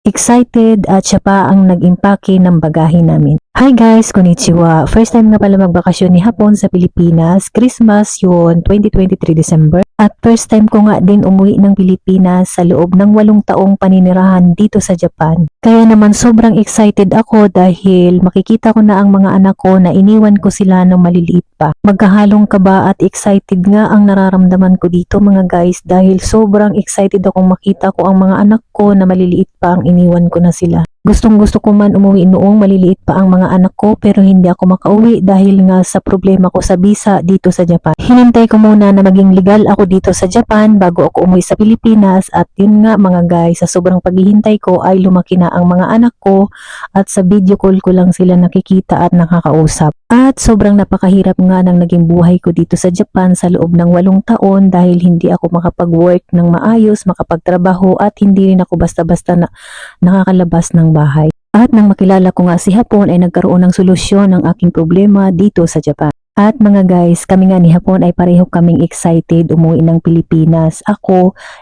excited at siya pa ang nag-impake ng bagahe namin. Hi guys, konnichiwa. First time nga pala magbakasyon ni Hapon sa Pilipinas. Christmas yun, 2023 December. At first time ko nga din umuwi ng Pilipinas sa loob ng 8 taong paninirahan dito sa Japan. Kaya naman sobrang excited ako dahil makikita ko na ang mga anak ko na iniwan ko sila nung maliliit pa. Magkahalong kaba at excited nga ang nararamdaman ko dito mga guys dahil sobrang excited akong makita ko ang mga anak ko na maliliit pa ang iniwan ko na sila. Gustong gusto ko man umuwi noong maliliit pa ang mga anak ko pero hindi ako makauwi dahil nga sa problema ko sa visa dito sa Japan. Hinintay ko muna na maging legal ako dito sa Japan bago ako umuwi sa Pilipinas at yun nga mga guys, sa sobrang paghihintay ko ay lumaki na ang mga anak ko at sa video call ko lang sila nakikita at nakakausap. At sobrang napakahirap nga ng naging buhay ko dito sa Japan sa loob ng 8 taon dahil hindi ako makapag-work ng maayos, makapagtrabaho at hindi rin ako basta-basta na nakakalabas ng bahay. At nang makilala ko nga si Hapon ay nagkaroon ng solusyon ng aking problema dito sa Japan. At mga guys, kami nga ni Hapon ay pareho kaming excited umuwi ng Pilipinas.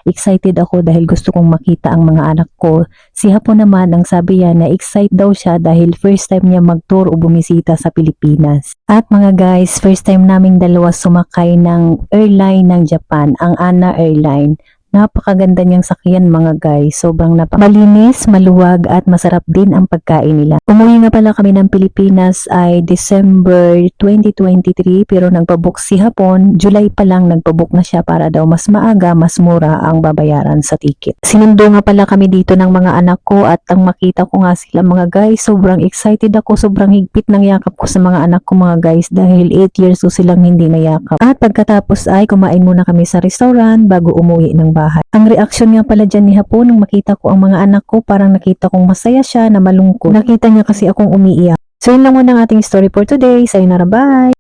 Excited ako dahil gusto kong makita ang mga anak ko. Si Hapon naman, ang sabi niya na excited daw siya dahil first time niya mag-tour o bumisita sa Pilipinas. At mga guys, first time naming dalawa sumakay ng airline ng Japan, ang ANA Airline. Napakaganda niyang sakyan mga guys. Sobrang malinis, maluwag at masarap din ang pagkain nila. Umuwi nga pala kami ng Pilipinas ay December 2023 pero nagpabook si Hapon. July pa lang nagpabook na siya para daw mas maaga, mas mura ang babayaran sa ticket. Sinundo nga pala kami dito ng mga anak ko at ang makita ko nga sila mga guys, sobrang excited ako. Sobrang higpit ng yakap ko sa mga anak ko mga guys dahil 8 years ko silang hindi nayakap. At pagkatapos ay kumain muna kami sa restaurant bago umuwi ng bahay. Ang reaksyon nga pala dyan ni Hapon nung makita ko ang mga anak ko, parang nakita kong masaya siya na malungkot. Nakita niya kasi akong umiiyak. So yun lang muna ang ating story for today. Sayonara, bye!